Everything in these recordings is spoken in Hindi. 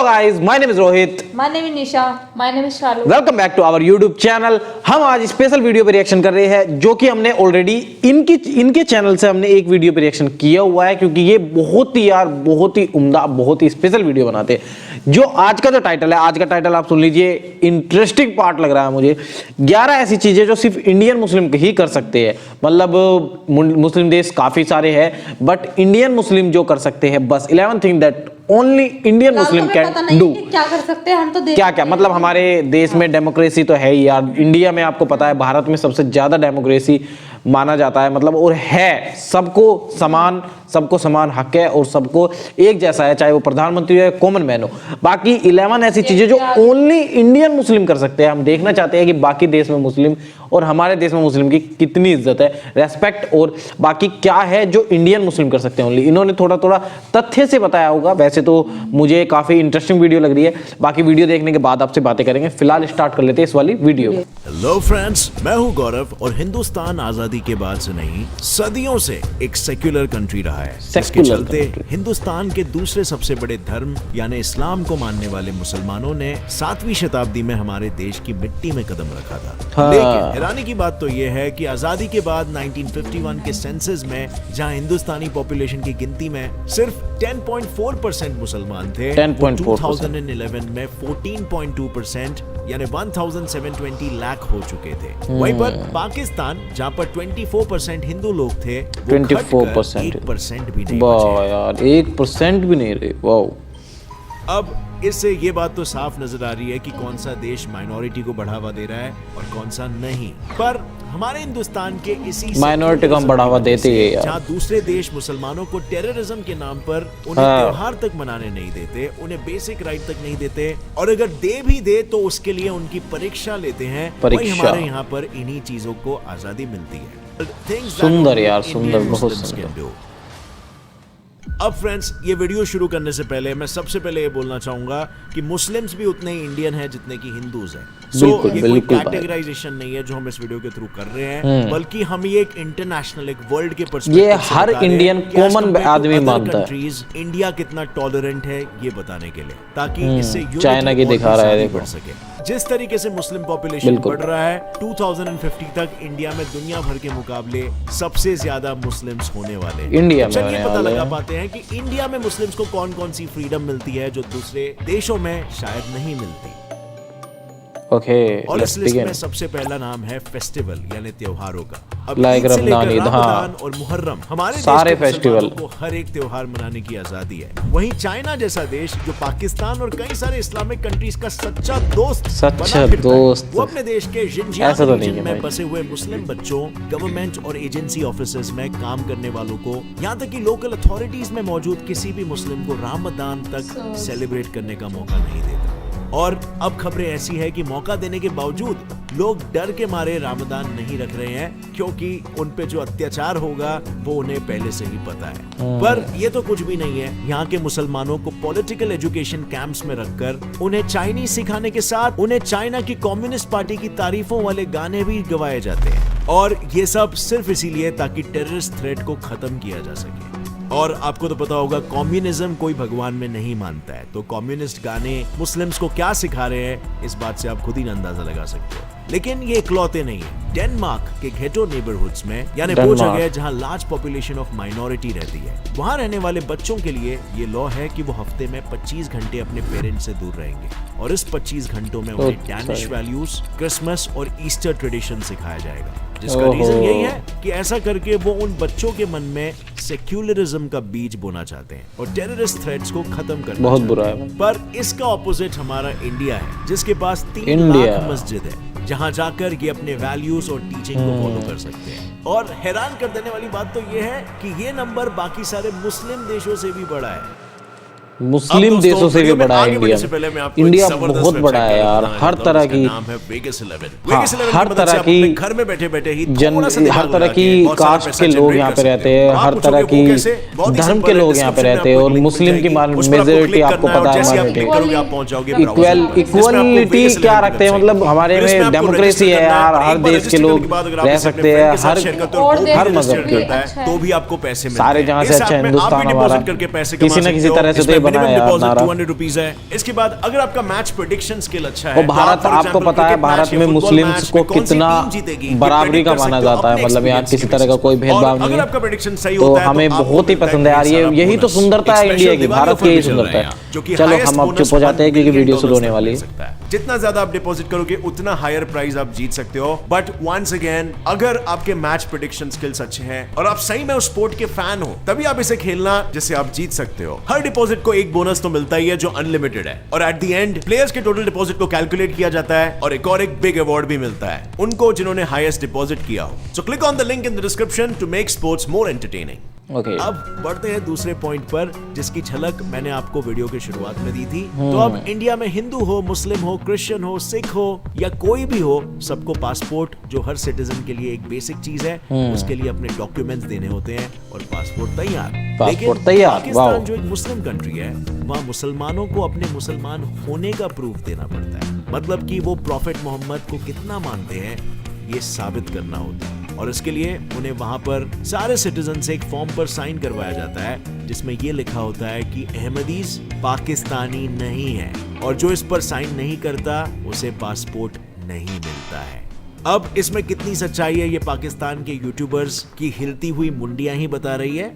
Hello guys, my name is Rohit, my name is Nisha, my name is Shalu. Welcome back to our YouTube channel. हम आज स्पेशल वीडियो पे रिएक्शन कर रहे हैं जो कि हमने ऑलरेडी इनके चैनल से हमने एक वीडियो पे रिएक्शन किया हुआ है, क्योंकि ये बहुत ही उम्दा, बहुत ही स्पेशल वीडियो बनाते हैं। जो आज का जो टाइटल है, आज का टाइटल आप सुन लीजिए, इंटरेस्टिंग पार्ट लग रहा है मुझे। 11 ऐसी चीजें जो सिर्फ इंडियन मुस्लिम ही कर सकते हैं। मतलब मुस्लिम देश काफी सारे हैं, बट इंडियन मुस्लिम जो कर सकते हैं, बस 11 thing that only Indian Muslim can do. क्या कर सकते हैं हम तो क्या मतलब हमारे देश में डेमोक्रेसी तो है ही यार। इंडिया में आपको पता है, भारत में सबसे ज्यादा डेमोक्रेसी माना जाता है, मतलब और है। सबको समान हक है और सबको एक जैसा है, चाहे वो प्रधानमंत्री हो या कॉमन मैन हो। बाकी 11 ऐसी चीजें जो ओनली इंडियन मुस्लिम कर सकते हैं। हम देखना चाहते हैं कि बाकी देश में मुस्लिम और हमारे देश में मुस्लिम की कितनी इज्जत है, रेस्पेक्ट, और बाकी क्या है जो इंडियन मुस्लिम कर सकते हैं ओनली। इन्होंने थोड़ा तथ्य से बताया होगा। वैसे तो मुझे काफी इंटरेस्टिंग वीडियो लग रही है। बाकी वीडियो देखने के बाद आपसे बातें करेंगे। फिलहाल स्टार्ट कर लेते हैं इस वाली वीडियो। हेलो फ्रेंड्स, मैं हूं गौरव और हिंदुस्तान आजादी के बाद से नहीं, सदियों से एक सेक्युलर कंट्री रहा है। इसके चलते हिंदुस्तान के दूसरे सबसे बड़े धर्म यानी इस्लाम को मानने वाले मुसलमानों ने 7वीं शताब्दी में हमारे देश की मिट्टी में कदम रखा था। लेकिन हैरानी की बात तो यह है कि आजादी के बाद 1951 के सेंसस में, जहां हिंदुस्तानी पॉपुलेशन की गिनती में सिर्फ 10.4% मुसलमान थे, 2011 में 14.2% यानी 1720 लाख हो चुके थे। वहीं पर पाकिस्तान, जहां पर 24% हिंदू लोग थे, 24% 1% भी नहीं वाह यार, 1% भी नहीं रहे। वाह। अब इससे ये बात तो साफ नजर आ रही है कि कौन सा देश माइनॉरिटी को बढ़ावा दे रहा है और कौन सा नहीं। पर हमारे हिंदुस्तान के इसी माइनॉरिटी को हम बढ़ावा देते हैं यार। जहाँ दूसरे देश मुसलमानों को टेररिज्म के नाम पर उन्हें त्योहार तक मनाने नहीं देते, उन्हें बेसिक राइट तक नहीं देते, और अगर दे भी दे तो उसके लिए उनकी परीक्षा लेते हैं। वही हमारे यहाँ पर इन्हीं चीजों को आजादी मिलती है। सुंदर यार, सुंदर, बहुत सुंदर। अब फ्रेंड्स, ये वीडियो शुरू करने से पहले मैं सबसे पहले ये बोलना चाहूंगा कि मुस्लिम्स भी उतने ही इंडियन हैं जितने कि हिंदूज हैं। ये कोई कैटेगराइजेशन नहीं है जो हम इस वीडियो के थ्रू कर रहे हैं, बल्कि हम ये एक इंटरनेशनल, एक वर्ल्ड के पर्सपेक्टिव ये हर इंडियन कॉमन आदमी मानता है। इंडिया कितना टॉलरेंट है ये बताने के लिए, ताकि इससे चाइना की दिखा रहा है, बढ़ सके। जिस तरीके से मुस्लिम पॉपुलेशन बढ़ रहा है, 2050 तक इंडिया में दुनिया भर के मुकाबले सबसे ज्यादा मुस्लिम्स होने वाले। इंडिया में चलिए पता लगा पाते हैं कि इंडिया में मुस्लिम्स को कौन कौन सी फ्रीडम मिलती है जो दूसरे देशों में शायद नहीं मिलती। ओके, और इस लिस्ट में सबसे पहला नाम है फेस्टिवल यानी त्योहारों का। अब लाइक रमजान, ईद और मुहर्रम, हमारे सारे फेस्टिवल को हर एक त्योहार मनाने की आजादी है। वहीं चाइना जैसा देश, जो पाकिस्तान और कई सारे इस्लामिक कंट्रीज का सच्चा दोस्त, वो अपने देश के जिनजियांग रीजन में बसे हुए मुस्लिम बच्चों, गवर्नमेंट और एजेंसी ऑफिसर्स में काम करने वालों को, यहाँ तक कि लोकल अथॉरिटीज में मौजूद किसी भी मुस्लिम को रमजान तक सेलिब्रेट करने का मौका नहीं देता। और अब खबरें ऐसी है कि मौका देने के बावजूद लोग डर के मारे रमजान नहीं रख रहे हैं, क्योंकि उन पे जो अत्याचार होगा वो उन्हें पहले से ही पता है। पर ये तो कुछ भी नहीं है। यहाँ के मुसलमानों को पॉलिटिकल एजुकेशन कैंप्स में रखकर उन्हें चाइनीज सिखाने के साथ उन्हें चाइना की कम्युनिस्ट पार्टी की तारीफों वाले गाने भी गवाए जाते हैं, और ये सब सिर्फ इसीलिए ताकि टेररिस्ट थ्रेट को खत्म किया जा सके। और आपको तो पता होगा, कम्युनिज्म कोई भगवान में नहीं मानता है, तो कम्युनिस्ट गाने मुस्लिम्स को क्या सिखा रहे हैं, इस बात से आप खुद ही अंदाजा लगा सकते हो। लेकिन ये इकलौते नहीं है। डेनमार्क के घेटो नेबरहुड्स में, यानी वो जगह जहां लार्ज पॉपुलेशन ऑफ माइनॉरिटी रहती है, वहां रहने वाले बच्चों के लिए ये लॉ है कि वो हफ्ते में 25 घंटे अपने पेरेंट्स से दूर रहेंगे, और इस 25 घंटों में उन्हें डैनिश वैल्यूज, क्रिसमस और ईस्टर ट्रेडिशन सिखाया जाएगा। जिसका रीजन यही है कि ऐसा करके वो उन बच्चों के मन में सेक्युलरिज्म का बीज बोना चाहते हैं और टेररिस्ट थ्रेट्स को खत्म करना बहुत बुरा है। पर इसका ऑपोजिट हमारा इंडिया है, जिसके पास 3 लाख मस्जिद है, जहां जाकर ये अपने वैल्यूज और टीचिंग को फॉलो कर सकते हैं। और हैरान कर देने वाली बात तो ये है कि ये नंबर बाकी सारे मुस्लिम देशों से भी बड़ा है। मुस्लिम देशों से भी बड़ा है इंडिया। इंडिया बहुत बड़ा है यार। हर तरह की हर तरह की घर में बैठे बैठे ही हर तरह की कास्ट के लोग यहाँ पे रहते हैं, हर तरह की धर्म के लोग यहाँ पे रहते हैं, और मुस्लिम की मेजोरिटी आपको पता है। इक्वलिटी क्या रखते हैं, मतलब हमारे में डेमोक्रेसी है यार, हर देश के लोग रह सकते हैं, हर मजहब के। तो भी आपको पैसे सारे जहाँ से अच्छा हिंदुस्तान हमारा किसी न किसी तरह से तो बना है यार नारा। 200 रुपीज है। इसके बाद अगर आपका मैच प्रेडिक्शन स्किल अच्छा है, और भारत, आपको पता है भारत में मुस्लिम्स को कितना बराबरी का माना जाता है, मतलब यहाँ किसी तरह का कोई भेदभाव नहीं है। आपका प्रेडिक्शन सही तो होता है हमें बहुत ही पसंद है यार, यही तो सुंदरता है इंडिया की, भारत की यही सुंदरता है। चलो हम अब चुप हो जाते हैं क्योंकि वीडियो शुरू होने वाली है। जितना ज्यादा आप डिपॉजिट करोगे उतना हायर प्राइस आप जीत सकते हो। बट वंस अगेन, अगर आपके मैच प्रेडिक्शन स्किल्स अच्छे हैं और आप सही में उस स्पोर्ट के फैन हो, तभी आप इसे खेलना जिससे आप जीत सकते हो। हर डिपॉजिट को एक बोनस तो मिलता ही है जो अनलिमिटेड है, और एट द एंड प्लेयर्स के टोटल डिपॉजिट को कैलकुलेट किया जाता है और एक बिग अवार्ड भी मिलता है उनको जिन्होंने हाईएस्ट डिपॉजिट किया हो। So click on the link in the description to make sports more entertaining. Okay. अब बढ़ते हैं दूसरे पॉइंट पर, जिसकी झलक मैंने आपको वीडियो की शुरुआत में दी थी। तो अब इंडिया में हिंदू हो, मुस्लिम हो, क्रिश्चियन हो, सिख हो या कोई भी हो, सबको पासपोर्ट, जो हर सिटीजन के लिए एक बेसिक चीज है, उसके लिए अपने डॉक्यूमेंट्स देने होते हैं और पासपोर्ट तैयार। पासपोर्ट तैयार, पाकिस्तान जो एक मुस्लिम कंट्री है, वहाँ मुसलमानों को अपने मुसलमान होने का प्रूफ देना पड़ता है। मतलब कि वो प्रॉफेट मोहम्मद को कितना मानते हैं ये साबित करना होता है, और इसके लिए उन्हें वहां पर सारे सिटीजन से एक फॉर्म पर साइन करवाया जाता है जिसमें ये लिखा होता है कि अहमदीज पाकिस्तानी नहीं है, और जो इस पर साइन नहीं करता उसे पासपोर्ट नहीं मिलता है। अब इसमें कितनी सच्चाई है ये पाकिस्तान के यूट्यूबर्स की हिलती हुई मुंडियां ही बता रही है।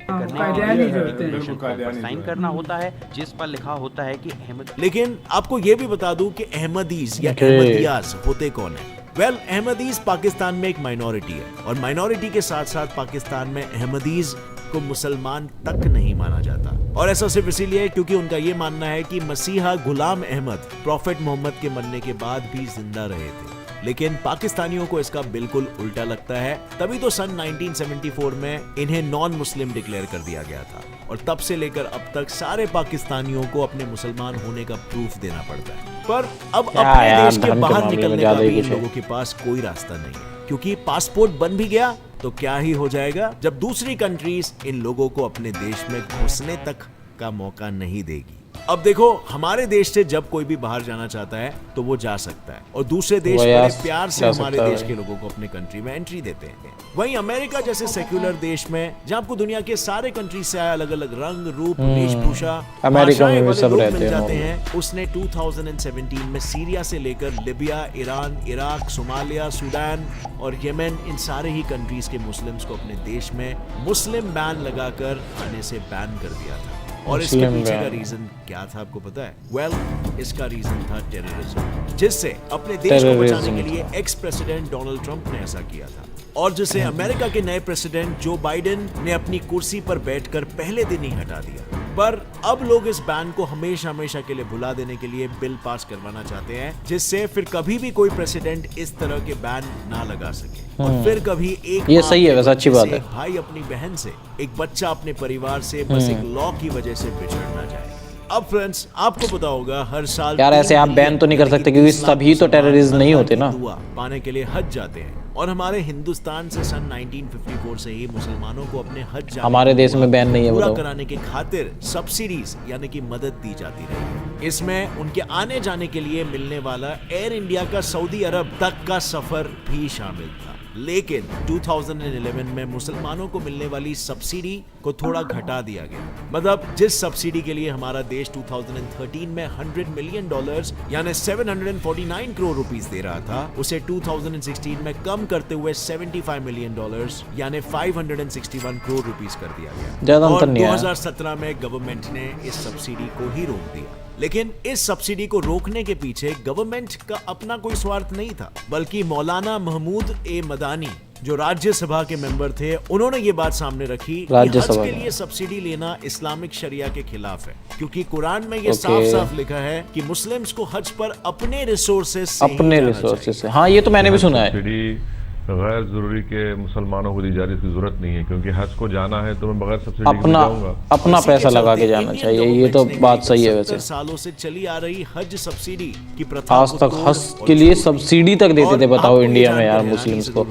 साइन करना होता है जिस पर लिखा होता है कि अहमद। लेकिन आपको ये भी बता दूं कि अहमदीज या अहमदियास होते कौन है। वेल, अहमदीज पाकिस्तान में एक माइनॉरिटी है, और माइनॉरिटी के साथ साथ पाकिस्तान में अहमदीज को मुसलमान तक नहीं माना जाता, और ऐसा सिर्फ इसीलिए क्योंकि उनका ये मानना है कि मसीहा गुलाम अहमद प्रॉफेट मोहम्मद के मरने के बाद भी जिंदा रहे थे। लेकिन पाकिस्तानियों को इसका बिल्कुल उल्टा लगता है, तभी तो सन 1974 में इन्हें नॉन मुस्लिम डिक्लेयर कर दिया गया था, और तब से लेकर अब तक सारे पाकिस्तानियों को अपने मुसलमान होने का प्रूफ देना पड़ता है। पर अब अपने देश के बाहर निकलने का भी इन लोगों के पास कोई रास्ता नहीं है, क्योंकि पासपोर्ट बन भी गया तो क्या ही हो जाएगा जब दूसरी कंट्रीज इन लोगों को अपने देश में घुसने तक का मौका नहीं देगी। अब देखो, हमारे देश से जब कोई भी बाहर जाना चाहता है तो वो जा सकता है, और दूसरे देश बड़े प्यार से हमारे देश के लोगों को अपने कंट्री में एंट्री देते हैं। वहीं अमेरिका जैसे सेक्युलर देश में, जहाँ आपको दुनिया के सारे कंट्री से आए अलग अलग रंग, रूप, वेशभूषा, अमेरिका में भी सब रहते मिल जाते हैं, उसने 2017 में सीरिया से लेकर Libya, Iran, Iraq, Somalia, Sudan और येमेन, इन सारे ही कंट्रीज के मुस्लिम्स को अपने देश में मुस्लिम बैन लगाकर आने से बैन कर दिया था। और इसके पीछे का रीजन क्या था आपको पता है? वेल, इसका रीजन था टेररिज्म, जिससे अपने देश को बचाने के लिए एक्स प्रेसिडेंट डोनाल्ड ट्रंप ने ऐसा किया था, और जिसे अमेरिका के नए प्रेसिडेंट जो बाइडेन ने अपनी कुर्सी पर बैठकर पहले दिन ही हटा दिया। पर अब लोग इस बैन को हमेशा हमेशा के लिए भुला देने के लिए बिल पास करवाना चाहते हैं, जिससे फिर कभी भी कोई प्रेसिडेंट इस तरह के बैन ना लगा सके, और फिर कभी एक ये सही है, वैसे अच्छी बात है, भाई अपनी बहन से, एक बच्चा अपने परिवार से बस एक लॉ की वजह से बिछड़ ना जाए। अब फ्रेंड्स, आपको पता होगा हर साल यार ऐसे आप बैन तो नहीं कर सकते, क्योंकि सभी तो टेररिस्ट नहीं होते ना, दुआ पाने के लिए हज जाते हैं, और हमारे हिंदुस्तान से सन 1954 से ही मुसलमानों को अपने हज जाने हमारे देश में बैन नहीं है, पूरा बताओ, कराने के खातिर सब्सिडीज यानी कि मदद दी जाती रही। इसमें उनके आने जाने के लिए मिलने वाला एयर इंडिया का सऊदी अरब तक का सफर भी शामिल था। लेकिन 2011 में मुसलमानों को मिलने वाली सब्सिडी को थोड़ा घटा दिया गया। मतलब जिस सब्सिडी के लिए हमारा देश 2013 में $100 मिलियन यानी 749 करोड़ रुपीस दे रहा था, उसे 2016 में कम करते हुए $75 मिलियन यानी 561 करोड़ रुपीस कर दिया गया, और 2017 में गवर्नमेंट ने इस सब्सिडी को ही रोक दिया। लेकिन इस सब्सिडी को रोकने के पीछे गवर्नमेंट का अपना कोई स्वार्थ नहीं था, बल्कि मौलाना महमूद ए मदानी जो राज्यसभा के मेंबर थे, उन्होंने ये बात सामने रखी कि हज के लिए सब्सिडी लेना इस्लामिक शरिया के खिलाफ है, क्योंकि कुरान में ये साफ साफ लिखा है कि मुस्लिम्स को हज पर अपने रिसोर्सेज से हाँ, ये तो मैंने भी सुना है। गैर जरूरी के मुसलमानों को दी जा रही, इसकी जरूरत नहीं है, क्योंकि हज को जाना है तो मैं बगैर सब्सिडी के जाऊंगा, अपना पैसा लगा के जाना चाहिए। ये तो बात सही है। वैसे सालों से चली आ रही हज सब्सिडी की प्रथा आज तक हज के लिए सब्सिडी तक देते थे, बताओ इंडिया में यार मुस्लिम्स को,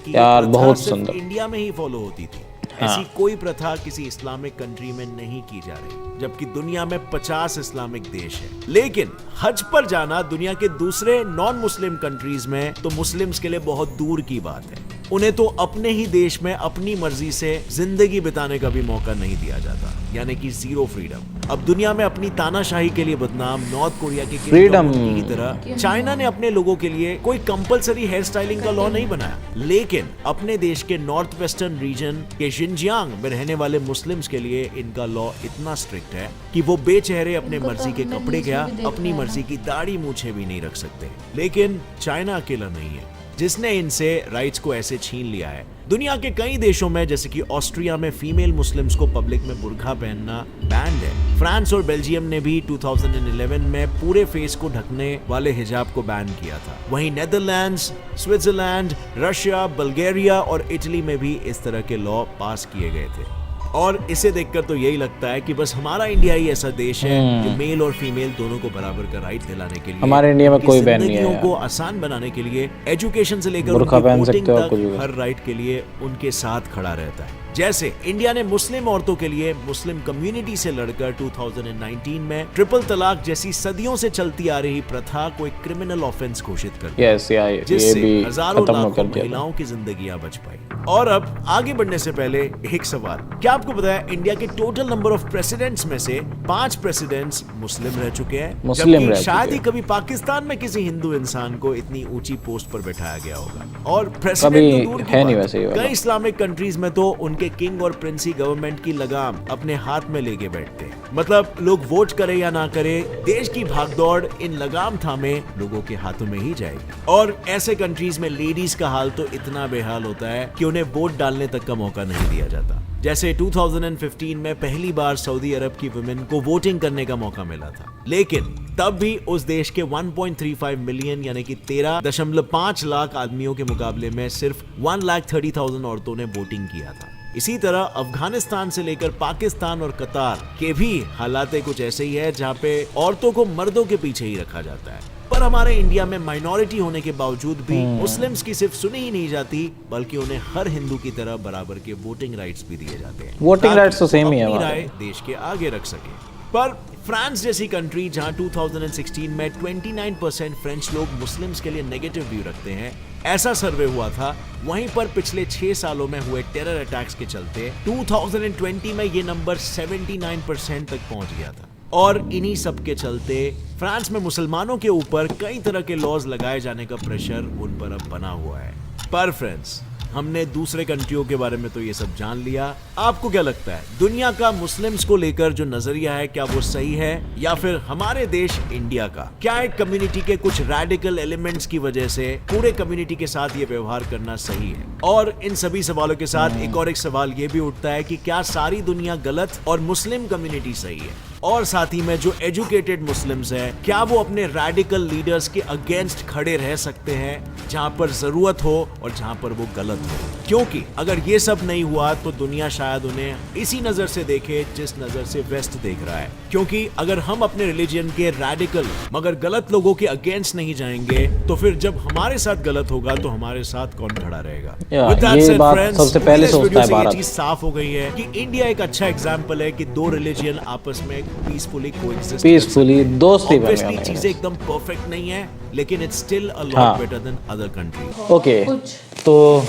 यार बहुत सुंदर, इंडिया में ही फॉलो होती थी। ऐसी कोई प्रथा किसी इस्लामिक कंट्री में नहीं की जा रही, जबकि दुनिया में 50 इस्लामिक देश है। लेकिन हज पर जाना दुनिया के दूसरे नॉन मुस्लिम कंट्रीज में तो मुस्लिम्स के लिए बहुत दूर की बात है। उन्हें तो अपने ही देश में अपनी मर्जी से जिंदगी बिताने का भी मौका नहीं दिया जाता, यानी कि जीरो फ्रीडम। अब दुनिया में अपनी तानाशाही के लिए बदनाम नॉर्थ कोरिया के फ्रीडम की तरह चाइना ने अपने लोगों के लिए कोई कंपलसरी हेयर स्टाइलिंग का लॉ नहीं बनाया, लेकिन अपने देश के नॉर्थ वेस्टर्न रीजन के शिनजियांग में रहने वाले मुस्लिम्स के लिए इनका लॉ इतना स्ट्रिक्ट है कि वो बेचेहरे अपने मर्जी के कपड़े क्या अपनी मर्जी की दाढ़ी मूछें भी नहीं रख सकते। लेकिन चाइना अकेला नहीं है जिसने इनसे राइट्स को ऐसे छीन लिया है। दुनिया के कई देशों में जैसे कि ऑस्ट्रिया में फीमेल मुस्लिम्स को पब्लिक में बुर्का पहनना बैंड है। फ्रांस और बेल्जियम ने भी 2011 में पूरे फेस को ढकने वाले हिजाब को बैन किया था। वहीं नेदरलैंड्स, स्विट्जरलैंड, रशिया, बल्गेरिया और इटली में भी इस तरह के लॉ पास किए गए थे। और इसे देखकर तो यही लगता है कि बस हमारा इंडिया ही ऐसा देश है जो मेल और फीमेल दोनों को बराबर का राइट दिलाने के लिए, हमारे इंडिया में कोई बैन नहीं है को आसान बनाने के लिए, एजुकेशन से लेकर बुर्का पहन सकते हो, तक हर राइट के लिए उनके साथ खड़ा रहता है। जैसे इंडिया ने मुस्लिम औरतों के लिए मुस्लिम कम्युनिटी से लड़कर 2019 में ट्रिपल तलाक जैसी सदियों से चलती आ रही प्रथा को एक क्रिमिनल ऑफेंस घोषित कर दिया, जिससे हजारों लाखों महिलाओं की जिंदगियां बच पाई। और अब आगे बढ़ने से पहले एक सवाल, क्या आपको पता है इंडिया के टोटल नंबर ऑफ प्रेसिडेंट्स में से 5 प्रेसिडेंट्स मुस्लिम रह चुके हैं, जबकि शायद ही कभी पाकिस्तान में किसी हिंदू इंसान को इतनी ऊंची पोस्ट पर बैठाया गया होगा। और प्रेसिडेंट तो दूर की बात, कई इस्लामिक कंट्रीज में तो उनके किंग और प्रिंसी गवर्नमेंट की लगाम अपने हाथ में लेके बैठते हैं। मतलब लोग वोट करे या ना करे, देश की भागदौड़ इन लगाम थामे लोगों के हाथों में ही जाएगी। और ऐसे कंट्रीज में लेडीज का हाल तो इतना बेहाल होता है कि उन्हें वोट डालने तक का मौका नहीं दिया जाता। जैसे 2015 में पहली बार सऊदी अरब की वुमेन को वोटिंग करने का मौका मिला था, लेकिन तब भी उस देश के 1.35 मिलियन यानी कि 13.5 लाख आदमियों के मुकाबले में सिर्फ 1,30,000 औरतों ने वोटिंग किया था। इसी तरह अफगानिस्तान से लेकर पाकिस्तान और कतार के भी हालात कुछ ऐसे ही है, जहाँ पे औरतों को मर्दों के पीछे ही रखा जाता है। पर हमारे इंडिया में माइनॉरिटी होने के बावजूद भी मुस्लिम्स की सिर्फ सुनी ही नहीं जाती, बल्कि उन्हें हर हिंदू की तरह बराबर के वोटिंग राइट्स भी दिए जाते हैं। वोटिंग राइट्स तो सेम ही है, राय देश के आगे रख सके। पर फ्रांस जैसी कंट्री जहां 2016 में 29% फ्रेंच लोग मुस्लिम्स के लिए नेगेटिव व्यू रखते हैं, ऐसा सर्वे हुआ था, वहीं पर पिछले 6 सालों में हुए टेरर अटैक्स के चलते 2020 में ये नंबर 79% तक पहुंच गया था। और इन्हीं सब के चलते फ्रांस में मुसलमानों के ऊपर कई तरह के लॉज लगाए जाने का प्रेशर उन पर अब बना हुआ है। पर फ्रेंड्स, हमने दूसरे कंट्रियों के बारे में तो ये सब जान लिया। आपको क्या लगता है, दुनिया का मुस्लिम्स को लेकर जो नजरिया है, क्या वो सही है, या फिर हमारे देश इंडिया का क्या एक कम्युनिटी के कुछ रैडिकल एलिमेंट्स की वजह से पूरे कम्युनिटी के साथ ये व्यवहार करना सही है? और इन सभी सवालों के साथ एक और एक सवाल ये भी उठता है कि क्या सारी दुनिया गलत और मुस्लिम कम्युनिटी सही है? और साथ ही में जो एजुकेटेड मुस्लिम्स हैं, क्या वो अपने रैडिकल लीडर्स के अगेंस्ट खड़े रह सकते हैं जहां पर जरूरत हो और जहां पर वो गलत हो? क्योंकि अगर ये सब नहीं हुआ तो दुनिया शायद उन्हें इसी नजर से देखे जिस नजर से वेस्ट देख रहा है। क्योंकि अगर हम अपने रिलीजन के रैडिकल मगर गलत लोगों के अगेंस्ट नहीं जाएंगे, तो फिर जब हमारे साथ गलत होगा तो हमारे साथ कौन खड़ा रहेगा? ये बात सबसे पहले सोचता है भारत। ये चीज साफ हो गई है कि इंडिया एक अच्छा एग्जाम्पल है कि दो रिलीजन आपस में पीसफुली दोस्ती बन गई। चीजें एकदम परफेक्ट नहीं है, लेकिन it's still a lot better than other country. Okay, तो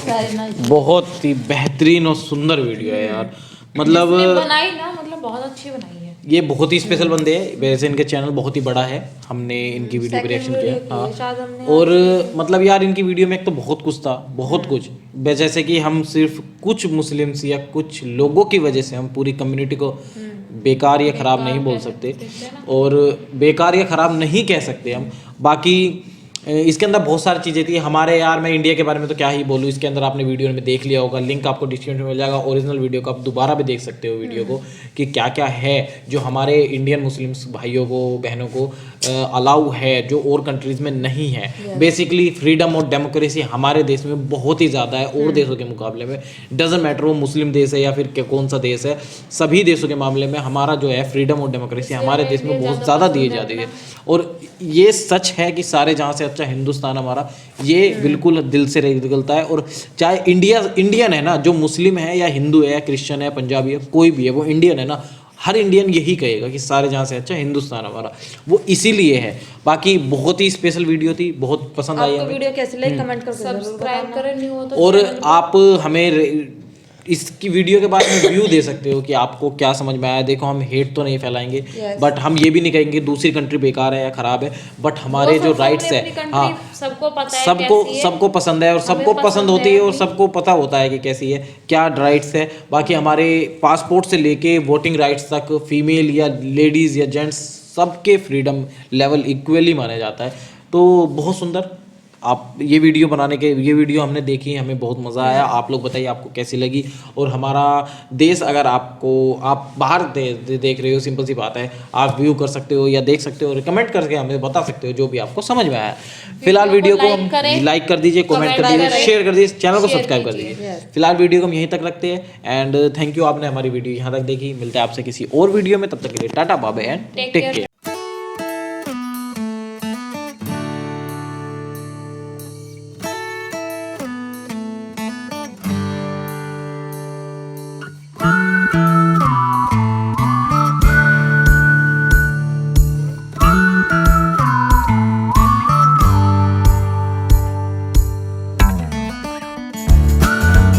बहुत ही बेहतरीन और सुंदर वीडियो है यार। मतलब बनाई ना, मतलब बहुत अच्छी बनाई है। ये बहुत ही स्पेशल बंदे हैं, वैसे इनके चैनल बहुत ही बड़ा है, हमने इनकी वीडियो पे रिएक्शन किया। हाँ, और मतलब यार इनकी वीडियो में एक तो बहुत कुछ था, बहुत कुछ, जैसे कि हम सिर्फ कुछ मुस्लिम्स या कुछ लोगों की वजह से हम पूरी कम्युनिटी को बेकार या ख़राब नहीं बोल सकते, और बेकार या ख़राब नहीं कह सकते हम। बाकी इसके अंदर बहुत सारी चीज़ें थी हमारे, यार मैं इंडिया के बारे में तो क्या ही बोलूँ, इसके अंदर आपने वीडियो में देख लिया होगा, लिंक आपको डिस्क्रिप्शन में मिल जाएगा, ओरिजिनल वीडियो को आप दोबारा भी देख सकते हो वीडियो को, कि क्या क्या है जो हमारे इंडियन मुस्लिम्स भाइयों को बहनों को अलाउ है जो और कंट्रीज़ में नहीं है। बेसिकली फ्रीडम और डेमोक्रेसी हमारे देश में बहुत ही ज़्यादा है और देशों के मुकाबले में। डजेंट मैटर वो मुस्लिम देश है या फिर कौन सा देश है, सभी देशों के मामले में हमारा जो है फ्रीडम और डेमोक्रेसी हमारे देश में बहुत ज़्यादा दी जाती है। और ये सच है कि सारे जहाँ से अच्छा हिंदुस्तान हमारा, ये बिल्कुल दिल से निकलता है। और चाहे इंडियन है ना, जो मुस्लिम है या हिंदू है या क्रिश्चियन है पंजाबी है कोई भी है, वो इंडियन है ना, हर इंडियन यही कहेगा कि सारे जहाँ से अच्छा हिंदुस्तान हमारा, वो इसीलिए है। बाकी बहुत ही स्पेशल वीडियो थी, बहुत पसंद आई आपको हमें। वीडियो कैसी लगी कमेंट करके जरूर सब्सक्राइब करें, नहीं हो तो और channel को- आप हमें इसकी वीडियो के बाद में व्यू दे सकते हो कि आपको क्या समझ में आया। देखो हम हेट तो नहीं फैलाएंगे, बट हम ये भी नहीं कहेंगे दूसरी कंट्री बेकार है या खराब है, बट हमारे वो जो सबको राइट्स अपनी है, अपनी country हाँ, सबको पता है सबको कैसी है। सबको पसंद है और सबको हमें पसंद होती है और अपनी- सबको पता होता है कि कैसी है, क्या राइट्स है। बाकी हमारे पासपोर्ट से लेके वोटिंग राइट्स तक फीमेल या लेडीज़ या जेंट्स सबके फ्रीडम लेवल इक्वली माना जाता है। तो बहुत सुंदर आप ये वीडियो हमने देखी, हमें बहुत मज़ा आया। आप लोग बताइए आपको कैसी लगी। और हमारा देश अगर आप बाहर देख रहे हो, सिंपल सी बात है, आप व्यू कर सकते हो या देख सकते हो, रिकमेंड करके हमें बता सकते हो जो भी आपको समझ में आया। फिलहाल वीडियो को like करें, लाइक कर दीजिए, कमेंट कर comment दीजिए, करें, शेयर कर दीजिए, चैनल को share सब्सक्राइब कर कीजिए। दीजिए। फिलहाल वीडियो को हम यहीं तक रखते हैं एंड थैंक यू, आपने हमारी वीडियो यहाँ तक देखी। मिलते हैं आपसे किसी और वीडियो में, तब तक के लिए tata bye bye and Take take care. Care.